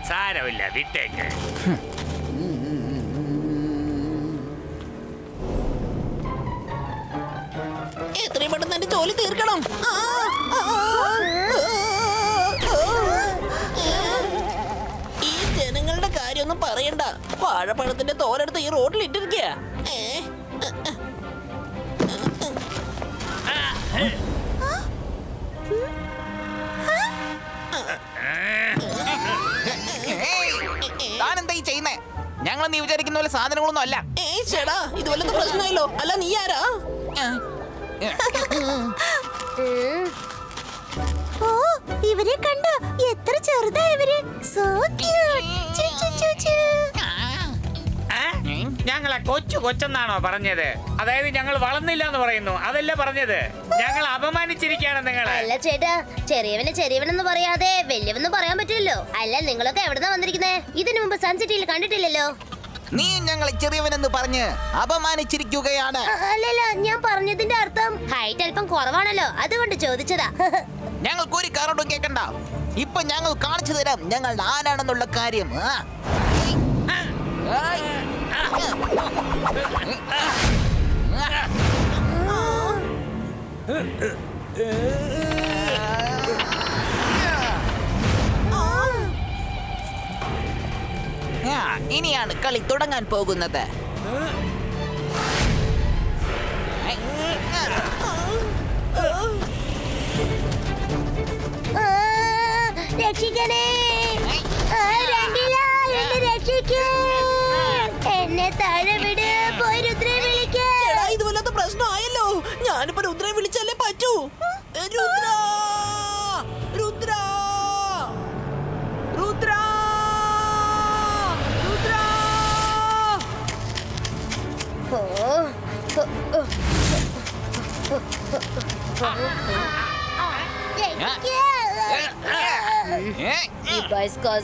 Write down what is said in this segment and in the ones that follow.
സാരമില്ല, വിട്ടേക്ക്. എത്രയും പെട്ടെന്ന് എന്റെ ജോലി തീർക്കണം. ഈ ജനങ്ങളുടെ കാര്യമൊന്നും പറയണ്ട. വാഴപ്പഴത്തിന്റെ തോരെടുത്ത് ഈ റോഡിൽ ഇട്ടിരിക്കുക. താനെന്താ ഈ ചെയ്യുന്നേ? ഞങ്ങൾ നീ വിചാരിക്കുന്ന പോലെ സാധനങ്ങളൊന്നും അല്ല. ചേടാ, ഇത് വല്ലതും പ്രശ്നമായല്ലോ. അല്ല, നീ ആരാ? ഓ, ഇവരെ കണ്ടോ? എത്ര ചെറുതാ ഇവര്. So cute. ഞങ്ങളെ കൊച്ചെന്നാണോ പറഞ്ഞത്? അതായത് ഞങ്ങൾ വളർന്നില്ല എന്ന് പറയുന്നു, അതല്ല പറഞ്ഞത്. ഞങ്ങൾ അപമാനിച്ചിരിക്കുകയാണ് നിങ്ങളെ. അല്ല ചേട്ടാ, ചെറിയവനെന്ന് പറയാതെ വലിയവെന്ന് പറയാൻ പറ്റില്ലല്ലോ. അല്ല, നിങ്ങളൊക്കെ എവിടെന്നാ വന്നിരിക്കുന്നേ? ഇതിനു മുമ്പ് സൺസിറ്റിയിൽ കണ്ടിട്ടില്ലല്ലോ. നീ ഞങ്ങളെ ചെറിയവനെന്ന് പറഞ്ഞ് അപമാനിച്ചിരിക്കുകയാണ്. അല്ലല്ല, ഞാൻ പറഞ്ഞതിന്റെ അർത്ഥം ഹൈറ്റ് അല്പം കുറവാണല്ലോ, അതുകൊണ്ട് ചോദിച്ചതാ. ഞങ്ങൾക്ക് ഒരു കാരണവും കേൾക്കണ്ട. ഇപ്പൊ ഞങ്ങൾ കാണിച്ചു തരാം ഞങ്ങൾ ആരാണെന്നുള്ള കാര്യം. ഇനിയാണ് കളി തുടങ്ങാൻ പോകുന്നത്. രക്ഷിക്കണേ, എന്നെ താഴെ വിട്. പോയി രുദ്രയെ വിളിക്ക്. ഇത് വല്ലാത്ത പ്രശ്നമായല്ലോ. ഞാനിപ്പോ രുദ്രയെ വിളിച്ചല്ലേ പറ്റൂ. Rudra, Rudra, Rudra, Rudra.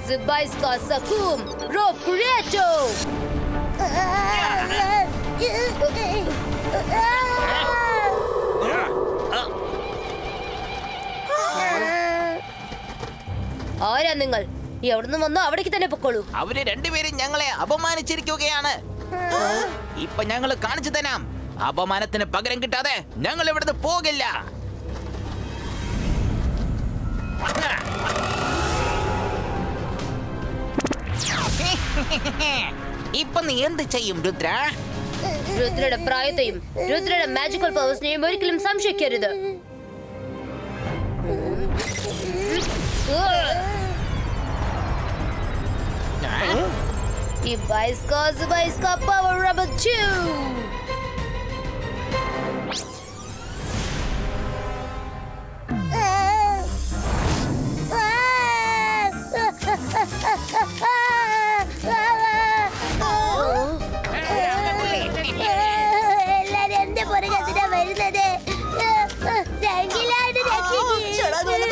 Zibajska Sakum, Rob Kureto. ആരാ നിങ്ങൾ? എവിടുന്ന് വന്നോ അവിടേക്ക് തന്നെ പൊക്കോളൂ. അവര് രണ്ടുപേരും ഞങ്ങളെ അപമാനിച്ചിരിക്കുകയാണ്. ഇപ്പൊ ഞങ്ങൾ കാണിച്ചു തരാം. അപമാനത്തിന് പകരം കിട്ടാതെ ഞങ്ങൾ ഇവിടുന്ന് പോകില്ല. ഇപ്പൊ നീ എന്ത് ചെയ്യും രുദ്ര? രുദ്രയുടെ പ്രായത്തെയും രുദ്രയുടെ മാജിക്കൽ പവേഴ്സിനെയും ഒരിക്കലും സംശയിക്കരുത്. Zibajska Power Rubber 2. എല്ലാരും എന്റെ പുറകെ വരുന്നത്.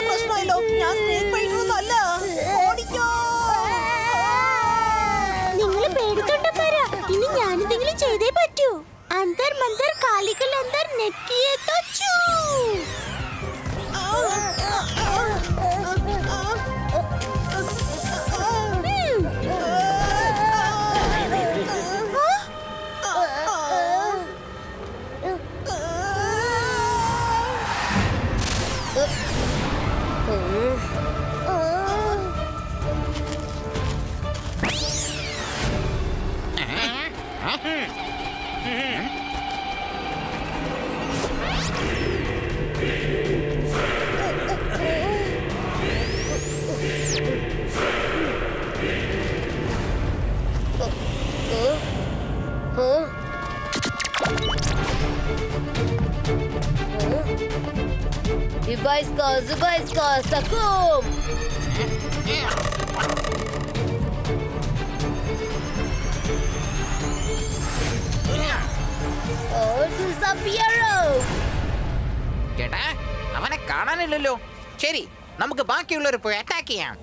പ്രശ്നമായല്ലോ. ഞാൻ സ്നേക് പൈക്കൊന്നല്ല. നിങ്ങൾ പേടിത്തൊണ്ടപ്പാരാ. ഇനി ഞാനെന്തെങ്കിലും ചെയ്തേ പറ്റൂ. അന്തർ മന്തർ കാലികൾ അന്തർ നെറ്റിയെ തച്ചു. Zibajska Sakum. കേട്ടാ, അവനെ കാണാനില്ലല്ലോ. ശരി, നമുക്ക് ബാക്കിയുള്ളവർ പോയി അറ്റാക്ക് ചെയ്യാം.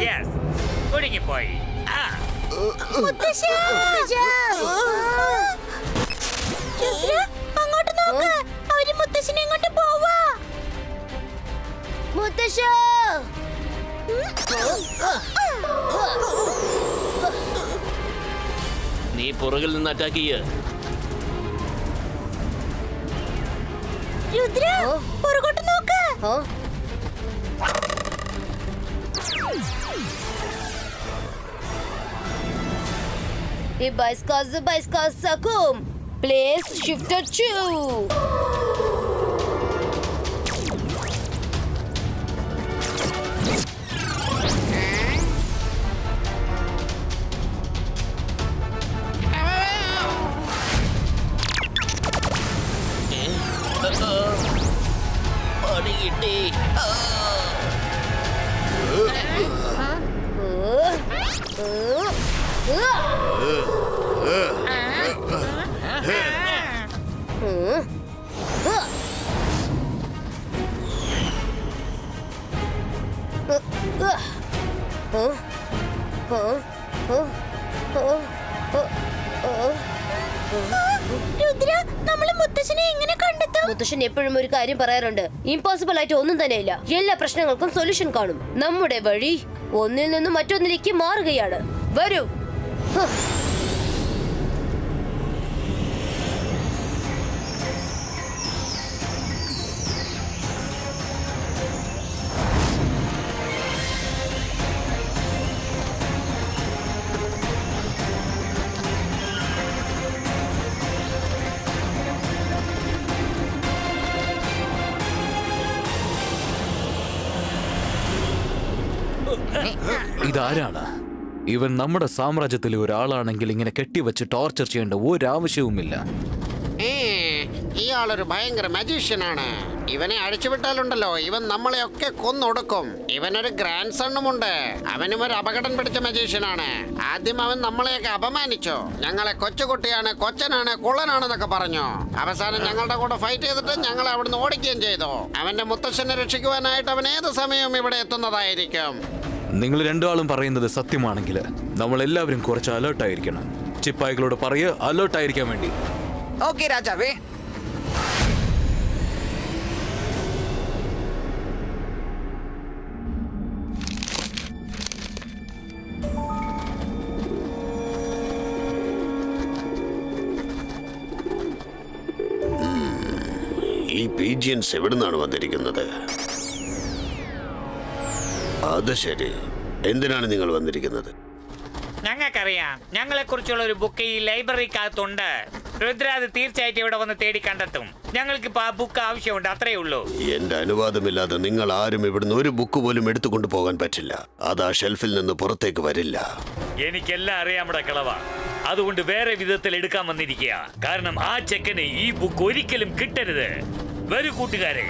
യെസ് കുടുങ്ങിപ്പോയി. ആ, അങ്ങോട്ട് നോക്ക്, അവര് മുത്തശ്ശനെ ഇങ്ങോട്ട് പോവാ. മുത്തശ്ശ, നീ പുറകിൽ നിന്ന് അറ്റാക്ക് ചെയ്യ്. രുദ്ര, പുറകോട്ട് നോക്ക്. Sakum. Place shifter 2. അടി കിട്ടി. രുദ്ര, നമ്മള് മുത്തശ്ശനെ എങ്ങനെ കണ്ടെത്തും? മുത്തശ്ശൻ എപ്പോഴും ഒരു കാര്യം പറയാറുണ്ട്, ഇമ്പോസിബിൾ ആയിട്ട് ഒന്നും തന്നെയില്ല. എല്ലാ പ്രശ്നങ്ങൾക്കും സൊല്യൂഷൻ കാണും. നമ്മുടെ വഴി ഒന്നിൽ നിന്നും മറ്റൊന്നിലേക്ക് മാറുകയാണ്. വരൂ. ഇതാരാണ്? ഇവൻ നമ്മുടെ സാമ്രാജ്യത്തിലെ ഒരാളാണെങ്കിൽ ഇങ്ങനെ കെട്ടിവെച്ച് ടോർച്ചർ ചെയ്യേണ്ട ഒരാവശ്യവുമില്ല. ഇയാളൊരു ഭയങ്കര മജീഷ്യനാണ്. ഇവനെ അഴിച്ചുവിട്ടാലുണ്ടല്ലോ ഇവൻ നമ്മളെയൊക്കെ കൊന്നൊടുക്കും. ഇവനൊരു ഗ്രാൻഡ് സണ്ണുമുണ്ട്. അവനും ഒരു അപകടം പിടിച്ച മജീഷ്യനാണ്. ആദ്യം അവൻ നമ്മളെയൊക്കെ അപമാനിച്ചു. ഞങ്ങളെ കൊച്ചുകുട്ടിയാണ്, കൊച്ചനാണ്, കുള്ളനാണെന്നൊക്കെ പറഞ്ഞു. അവസാനം ഞങ്ങളുടെ കൂടെ ഫൈറ്റ് ചെയ്തിട്ട് ഞങ്ങളെ അവിടുന്ന് ഓടിക്കുകയും ചെയ്തു. അവന്റെ മുത്തശ്ശനെ രക്ഷിക്കുവാനായിട്ട് അവൻ ഏത് സമയവും ഇവിടെ എത്തുന്നതായിരിക്കും. നിങ്ങൾ രണ്ടാളും പറയുന്നത് സത്യമാണെങ്കിൽ നമ്മൾ എല്ലാവരും കുറച്ച് അലേർട്ടായിരിക്കണം. ചിപ്പായികളോട് പറയുക അലേർട്ടായിരിക്കാൻ വേണ്ടി. ഓക്കെ രാജാവേ. ഈ പീജിയൻസ് എവിടുന്നാണ് വന്നിരിക്കുന്നത്? അത് ശരി, എന്തിനാണ് നിങ്ങൾ വന്നിരിക്കുന്നത്? ഞങ്ങൾക്കറിയാം. ഞങ്ങളെ കുറിച്ചുള്ള ഒരു ബുക്ക് ഈ ലൈബ്രറിക്കകത്തുണ്ട്. രുദ്ര അത് തീർച്ചയായിട്ടും ഇവിടെ വന്ന് തേടി കണ്ടെത്തും. ഞങ്ങൾക്ക് ആ ബുക്ക് ആവശ്യമുണ്ട്, അത്രേ ഉള്ളൂ. എന്റെ അനുവാദമില്ലാതെ നിങ്ങൾ ആരും ഇവിടുന്ന് ഒരു ബുക്ക് പോലും എടുത്തുകൊണ്ട് പോകാൻ പറ്റില്ല. അത് ആ ഷെൽഫിൽ നിന്ന് പുറത്തേക്ക് വരില്ല. എനിക്കെല്ലാം അറിയാമട കളവ. അതുകൊണ്ട് വേറെ വിധത്തിൽ എടുക്കാൻ വന്നിരിക്കുക. കാരണം ആ ചെക്കന് ഈ ബുക്ക് ഒരിക്കലും കിട്ടരുത്. വരൂ കൂട്ടുകാരെ.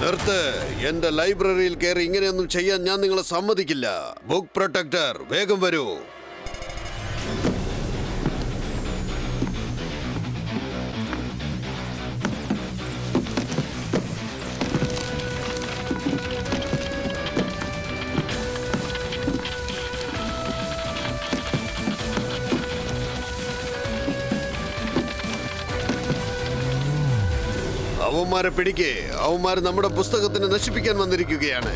നിർത്ത്. എന്റെ ലൈബ്രറിയിൽ കയറി ഇങ്ങനെയൊന്നും ചെയ്യാൻ ഞാൻ നിങ്ങളെ സമ്മതിക്കില്ല. ബുക്ക് പ്രൊട്ടക്ടർ, വേഗം വരൂ. അവന്മാരെ പിടിക്കേ. അവന്മാർ നമ്മുടെ പുസ്തകത്തിന് നശിപ്പിക്കാൻ വന്നിരിക്കുകയാണ്.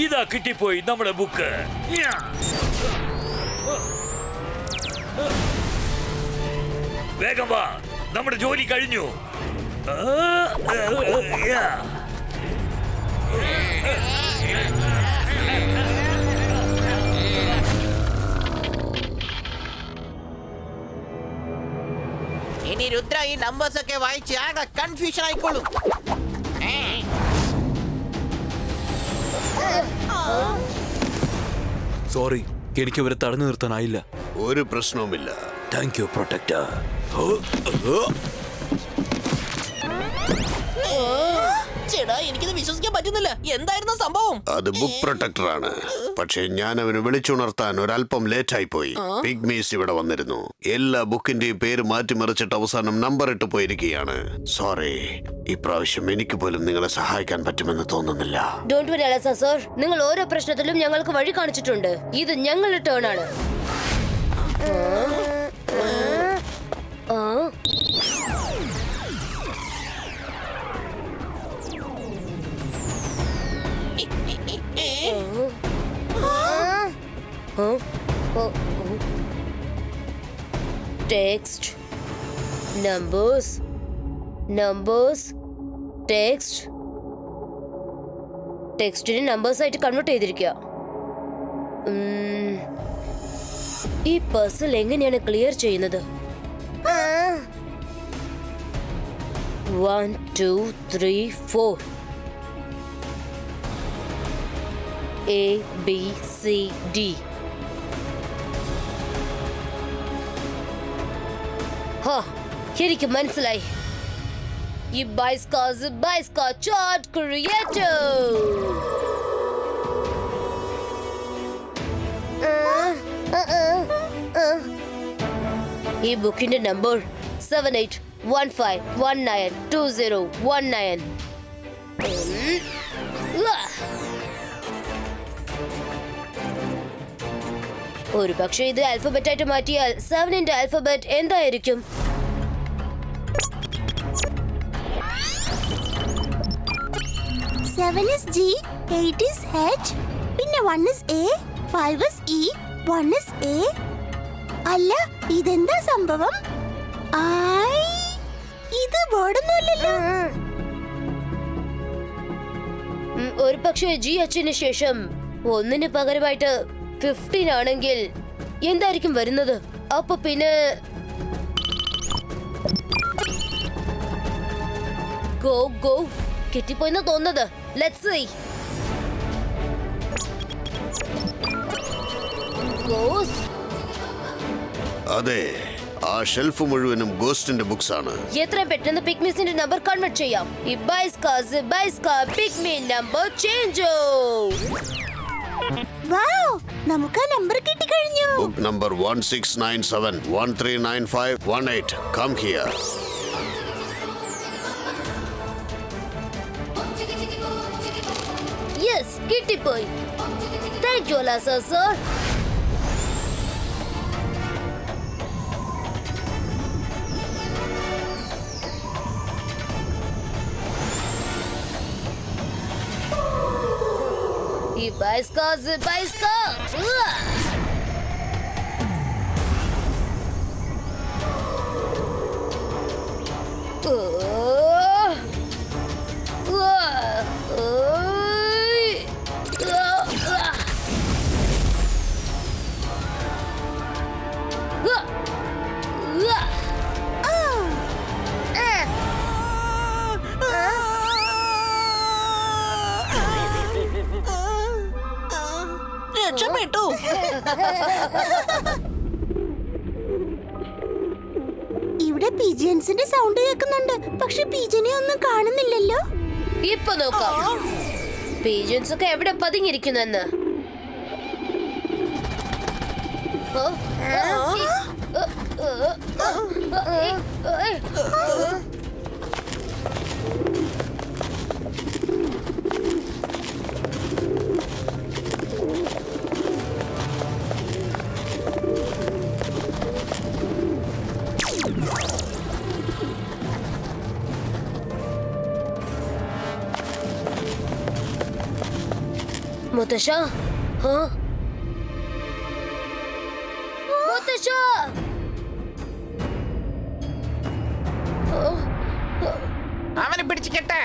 ഇതാ കിട്ടിപ്പോയി നമ്മുടെ ബുക്ക്. വേഗം വാ, നമ്മുടെ ജോലി കഴിഞ്ഞു. ഇനി രുദ്ര ഈ നമ്പേഴ്സ് ഒക്കെ വായിച്ച് ആകെ കൺഫ്യൂഷൻ ആയിക്കോളും. സോറി, എനിക്ക് ഇവരെ തടഞ്ഞു നിർത്താനായില്ല. ഒരു പ്രശ്നവുമില്ല. Thank you protector. ചേടാ എനിക്കിത് വിശ്വസിക്കാൻ പറ്റുന്നില്ല. എന്തായിരുന്നു സംഭവം? അത് ബുക്ക് പ്രൊട്ടക്ടർ ആണ്. പക്ഷെ ഞാൻ അവന് വിളിച്ചുണർത്താൻ ഒരല്പം ലേറ്റായി പോയി. പിഗ്മീസ് ഇവിടെ വന്നിരുന്നു. എല്ലാ ബുക്കിന്റെയും പേര് മാറ്റിമറിച്ചിട്ട് അവസാനം നമ്പർ ഇട്ട് പോയിരിക്കുകയാണ്. സോറി, ഇപ്രാവശ്യം എനിക്ക് പോലും നിങ്ങളെ സഹായിക്കാൻ പറ്റുമെന്ന് തോന്നുന്നില്ല. ഡോണ്ട് വറി അലസ സർ, നിങ്ങൾ ഓരോ പ്രശ്നത്തിലും ഞങ്ങൾക്ക് വഴി കാണിച്ചിട്ടുണ്ട്. ഇത് ഞങ്ങളുടെ ടേൺ ആണ്. Text, numbers, text. ടെക്സ്റ്റിനെ നമ്പേഴ്സ് ആയിട്ട് കൺവേർട്ട് ചെയ്തിരിക്കുക. ഈ പസിൽ എങ്ങനെയാണ് ക്ലിയർ ചെയ്യുന്നത്? 1 2 3 4 A B C D. എനിക്ക് മനസ്സിലായി. ഈ ബൈസ്കാ ചാർട്ട് ക്രിയേറ്റർ. ഈ ബുക്കിന്റെ നമ്പർ 7815192019. ഒരു പക്ഷേ ഇത് ആൽഫബറ്റ് ആയിട്ട് മാറ്റിയാൽ 7ന്റെ ആൽഫബറ്റ് എന്തായിരിക്കും? Seven is G, 8 is H, പിന്നെ 1 is A, 5 is E, 1 is A. അല്ല, ഇതെന്താ സംഭവം? ഇത് ബോർഡൊന്നുമല്ലല്ലോ. ഒരു പക്ഷേ GH-ന് ശേഷം 1ന് പകരമായിട്ട് 15 ആണെങ്കിൽ എന്തായിരിക്കും വരുന്നത്? അപ്പൊ പിന്നെ ഗോ കിട്ടിപ്പോയെന്ന് തോന്നുന്നത്. Let's see. അതെ, ആ ഷെൽഫ് മുഴുവനും ഗോസ്റ്റിന്റെ ബുക്സ് ആണ്. എത്രയും പെട്ടെന്ന് പിഗ്മീസിന്റെ നമ്പർ കൺവേർട്ട് ചെയ്യാം. ഈ ബൈസ്കാ പിഗ്മി നമ്പർ ചേഞ്ചോ. വൗ, നമുക്ക് നമ്പർ കിട്ടി കഴിഞ്ഞു. Book number 1697139518. Come here. Yes, കിട്ടിപ്പോയി. താങ്ക് യു അലാസ സർ. ഈ ബൈസ്കാ രക്ഷപ്പെട്ടു. ഇവിടെ പിജിയൻസിന്റെ സൗണ്ട് കേൾക്കുന്നുണ്ട്. പക്ഷെ പിജിനെ ഒന്നും കാണുന്നില്ലല്ലോ. ഇപ്പൊ നോക്കാം പീജൻസ് ഒക്കെ എവിടെ പതുങ്ങിയിരിക്കുന്നെന്ന്. മുത്തശ്ശ മുത്തശ്ശ അവനെ പിടിച്ചിട്ടെ.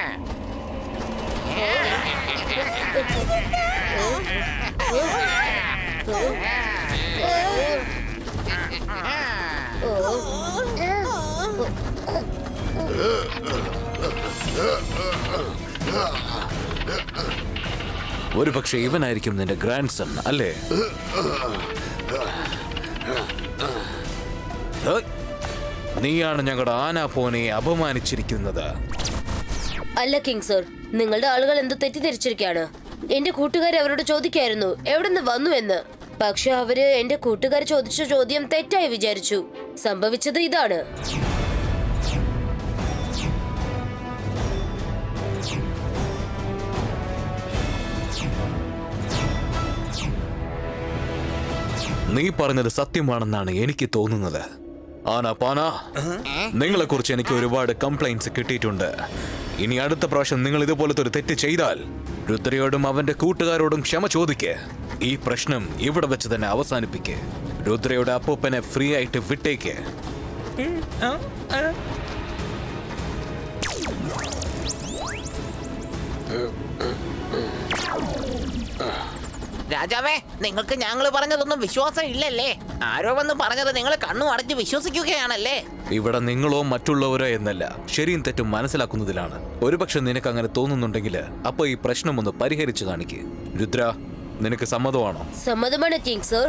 ഒരു പക്ഷെ ഇവനായിരിക്കും നിന്റെ ഗ്രാൻഡ് സൺ അല്ലേ? നീയാണ് ഞങ്ങളുടെ ആനാപ്പോനെ അപമാനിച്ചിരിക്കുന്നത്. അല്ല കിങ് സർ, നിങ്ങളുടെ ആളുകൾ എന്തോ തെറ്റിദ്ധരിച്ചിരിക്കുകയാണ്. എന്റെ കൂട്ടുകാർ അവരോട് ചോദിക്കായിരുന്നു എവിടെ നിന്ന് വന്നു എന്ന്. പക്ഷെ അവര് എന്റെ കൂട്ടുകാർ ചോദിച്ച ചോദ്യം തെറ്റായി വിചാരിച്ചു. സംഭവിച്ചത് ഇതാണ്. നീ പറഞ്ഞത് സത്യമാണെന്നാണ് എനിക്ക് തോന്നുന്നത്. ആനാപ്പാന, നിങ്ങളെ കുറിച്ച് എനിക്ക് ഒരുപാട് കംപ്ലൈന്റ്സ് കിട്ടിയിട്ടുണ്ട്. ഇനി അടുത്ത പ്രാവശ്യം നിങ്ങൾ ഇതുപോലത്തെ ഒരു തെറ്റ് ചെയ്താൽ രുദ്രയോടും അവന്റെ കൂട്ടുകാരോടും ക്ഷമ ചോദിക്ക്. ഈ പ്രശ്നം ഇവിടെ വെച്ച് തന്നെ അവസാനിപ്പിക്ക്. രുദ്രയുടെ അപ്പൂപ്പനെ ഫ്രീ ആയിട്ട് വിട്ടേക്ക്. രാജാവേ, നിങ്ങൾക്ക് ഞങ്ങൾ പറഞ്ഞതൊന്നും വിശ്വാസം ഇല്ലല്ലേ? ആരോ വന്ന് പറഞ്ഞത് നിങ്ങൾ കണ്ണു അടച്ച് വിശ്വസിക്കുകയാണല്ലേ? ഇവിടെ നിങ്ങളോ മറ്റുള്ളവരോ എന്നല്ല, ശരിയും തെറ്റും മനസ്സിലാക്കുന്നതിലാണ്. ഒരുപക്ഷെ നിനക്ക് അങ്ങനെ തോന്നുന്നുണ്ടെങ്കിൽ അപ്പൊ ഈ പ്രശ്നം ഒന്ന് പരിഹരിച്ചു കാണിക്ക്. രുദ്ര, നിനക്ക് സമ്മതമാണോ? സമ്മതമാണ് കിങ് സർ.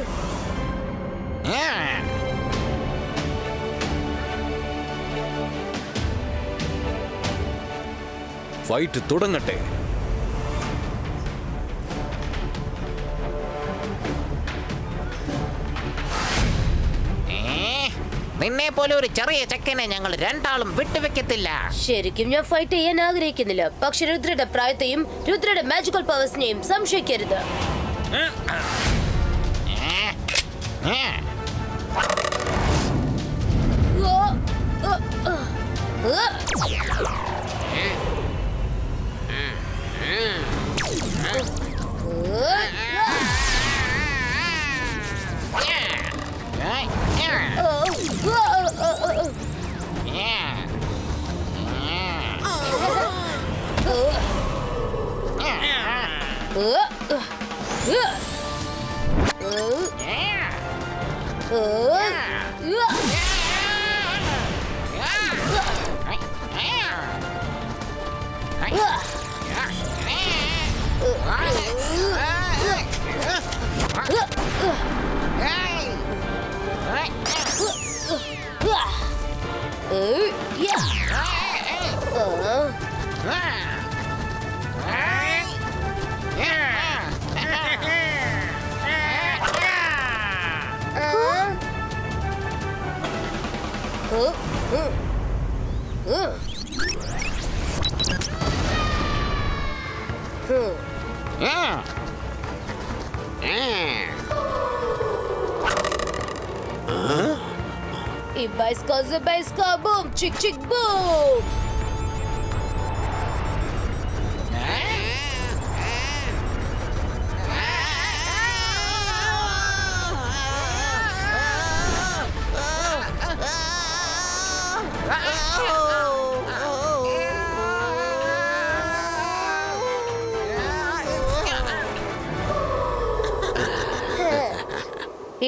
ഫൈറ്റ് തുടങ്ങട്ടെ. നിന്നെ പോലെ ഒരു ചെറിയ ചെക്കനെ ഞങ്ങൾ രണ്ടാളും വിട്ടുവെക്കത്തില്ല. ശരിക്കും ഞാൻ ഫൈറ്റ് ചെയ്യാൻ ആഗ്രഹിക്കുന്നില്ല, പക്ഷെ രുദ്രയുടെ പ്രായത്തെയും രുദ്രയുടെ magical പവേഴ്സിനെയും സംശയിക്കരുത്. Ibaiska boom, chick chick boom.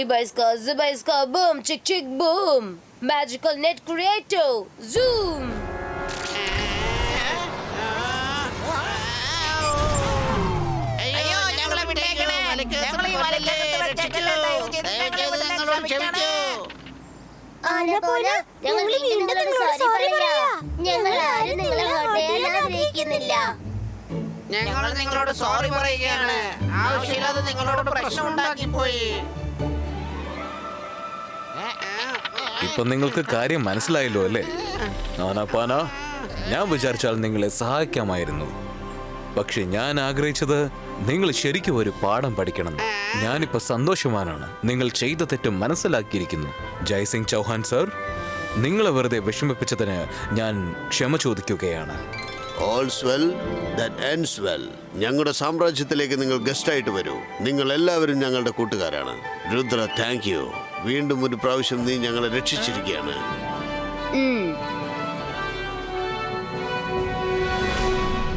Ibaiska boom, chick chick boom. Magical net creator, zoom. അയ്യോ, ഞങ്ങളെ വിട്ടേക്കണേ. ഞങ്ങളെ ഈ വലക്കകത്ത് വെച്ചേക്കല്ലേ. ഞങ്ങളോട് ക്ഷമിക്കൂ. ഞങ്ങൾ നിങ്ങളോട് സോറി പറയുകയാണ്. ആവശ്യമില്ലാതെ നിങ്ങളോട് പ്രശ്നം ഉണ്ടാക്കി പോയി. ഇപ്പൊ നിങ്ങൾക്ക് കാര്യം മനസ്സിലായല്ലോ അല്ലേ? ആനാപാന, ഞാൻ വിചാരിച്ചാൽ നിങ്ങളെ സഹായിക്കാമായിരുന്നു. പക്ഷെ ഞാൻ ആഗ്രഹിച്ചത് നിങ്ങൾ ശരിക്കും ഒരു പാഠം പഠിക്കണം. ഞാനിപ്പോ സന്തോഷവാനാണ്. നിങ്ങൾ ചെയ്ത തെറ്റ് മനസ്സിലാക്കിയിരിക്കുന്നു. ജയ്സിംഗ് ചൗഹാൻ സർ, നിങ്ങളെ വെറുതെ വിഷമിപ്പിച്ചതിന് ഞാൻ ക്ഷമ ചോദിക്കുകയാണ്. ഓൾസ് വെൽ ദാറ്റ് എൻഡ്സ് വെൽ. ഞങ്ങളുടെ സാമ്രാജ്യത്തിലേക്ക് നിങ്ങൾ ഗസ്റ്റായിട്ട് വരൂ. നിങ്ങൾ എല്ലാവരും ഞങ്ങളുടെ കൂട്ടുകാരാണ്. Rudra, thank you. വീണ്ടും ഒരു പ്രാവശ്യം നീ ഞങ്ങളെ രക്ഷിച്ചിരിക്കുകയാണ്.